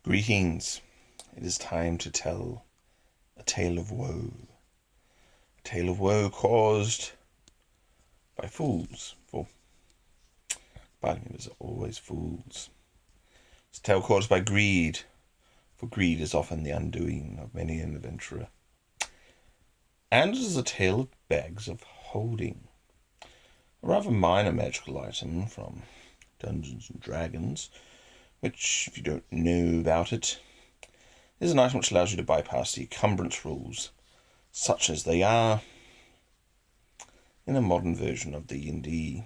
Greetings. It is time to tell a tale of woe. A tale of woe caused by fools. For party members are always fools. It's a tale caused by greed. For greed is often the undoing of many an adventurer. And it is a tale of bags of holding. A rather minor magical item from Dungeons and Dragons, which, if you don't know about it, is an item which allows you to bypass the encumbrance rules, such as they are in a modern version of D&D,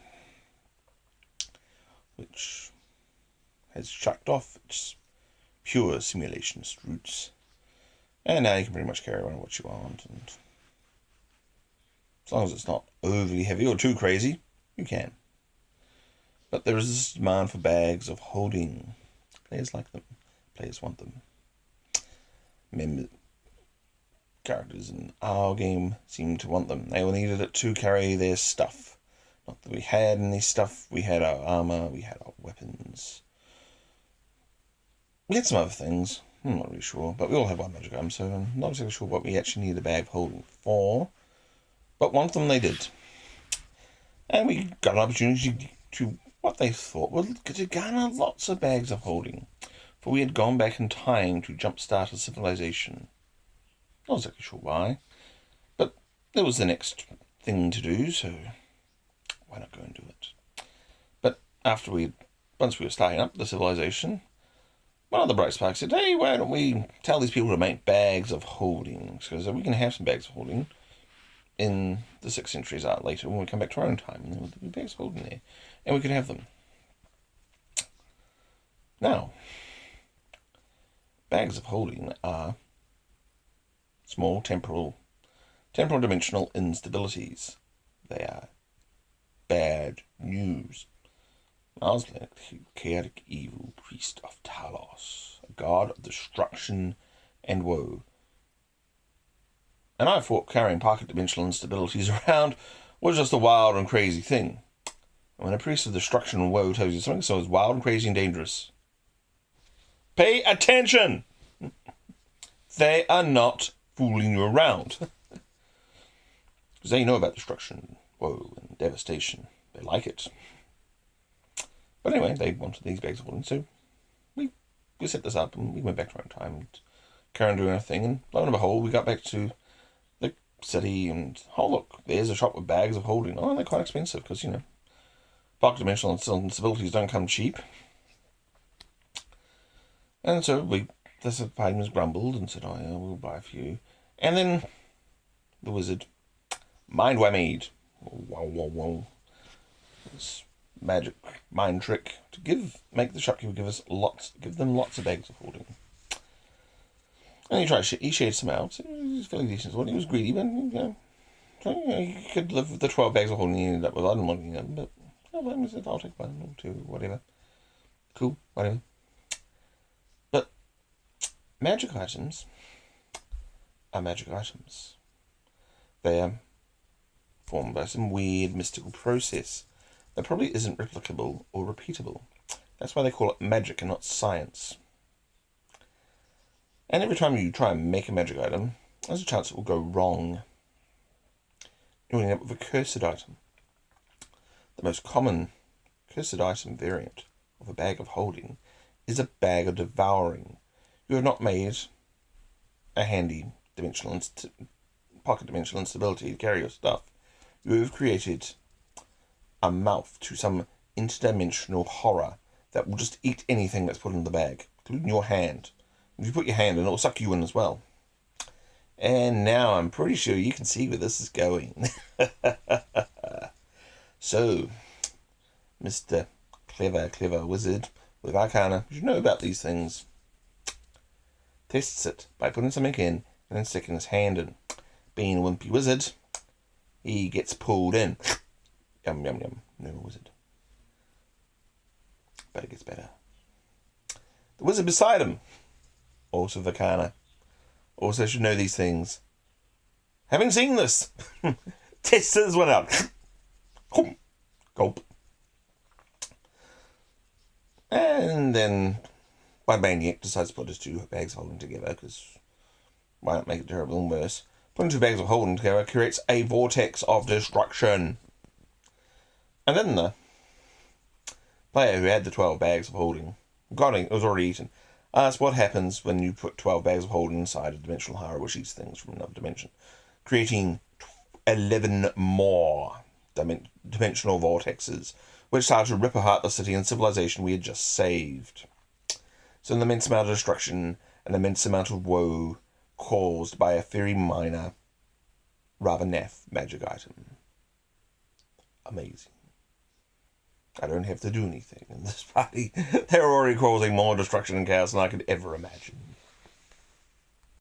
which has chucked off its pure simulationist roots, and now you can pretty much carry around what you want, and as long as it's not overly heavy or too crazy, you can. But there is this demand for bags of holding. Players like them. Players want them. Characters in our game seem to want them. They all needed it to carry their stuff. Not that we had any stuff. We had our armor. We had our weapons. We had some other things. I'm not really sure. But we all have one magic item, so I'm not exactly sure what we actually need a bag of holding for. But one of them they did. And we got an opportunity to what they thought was to garner lots of bags of holding. For we had gone back in time to jumpstart a civilization. Not exactly sure why. But it was the next thing to do, so why not go and do it? But once we were starting up the civilization, one of the bright sparks said, hey, why don't we tell these people to make bags of holding? Because we can have some bags of holding in the 6th centuries later when we come back to our own time, and there would be bags of holding there, and we could have them. Now, bags of holding are small temporal dimensional instabilities. They are bad news. I was playing the chaotic evil priest of Talos, a god of destruction and woe. And I thought carrying pocket dimensional instabilities around was just a wild and crazy thing. And when a priest of destruction and woe tells you something so is wild and crazy and dangerous, pay attention! They are not fooling you around. Because they know about destruction, woe, and devastation. They like it. But anyway, they wanted these bags of holding, so we set this up and we went back to our own time and carried on doing our thing, and lo and behold, we got back to the city and, oh look, there's a shop with bags of holding. Oh, they're quite expensive because, pocket dimensional instabilities don't come cheap. And so the party grumbled and said, oh yeah, we'll buy a few. And then the wizard mind whammied. Wow. This magic mind trick to make the shopkeeper give them lots of bags of holding. And he shared some out. He was fairly decent. He was greedy, but he could live with the 12 bags of holding he ended up with. I didn't want them, but I said, I'll take 1 or 2, whatever. Cool, whatever. But magic items are magic items. They are formed by some weird mystical process that probably isn't replicable or repeatable. That's why they call it magic and not science. And every time you try and make a magic item, there's a chance it will go wrong. You'll end up with a cursed item. The most common cursed item variant of a bag of holding is a bag of devouring. You have not made a handy pocket dimensional instability to carry your stuff. You have created a mouth to some interdimensional horror that will just eat anything that's put in the bag, including your hand. If you put your hand in, it'll suck you in as well. And now I'm pretty sure you can see where this is going. So, Mr. Clever Wizard with Arcana, you know about these things, tests it by putting something in and then sticking his hand in. Being a wimpy wizard, he gets pulled in. Yum, yum, yum. No wizard. But it gets better. The wizard beside him, also Arcana, also should know these things. Having seen this, tests this one out. Gulp. And then my maniac decides to put his two bags of holding together, because why not make it terrible and worse? Putting two bags of holding together creates a vortex of destruction. And then the player who had the 12 bags of holding, it was already eaten, asked what happens when you put 12 bags of holding inside a dimensional horror which eats things from another dimension, creating 11 more dimensional vortexes, which started to rip apart the city and civilization we had just saved. So an immense amount of destruction, an immense amount of woe caused by a very minor, rather naff magic item. Amazing. I don't have to do anything in this party. They're already causing more destruction and chaos than I could ever imagine.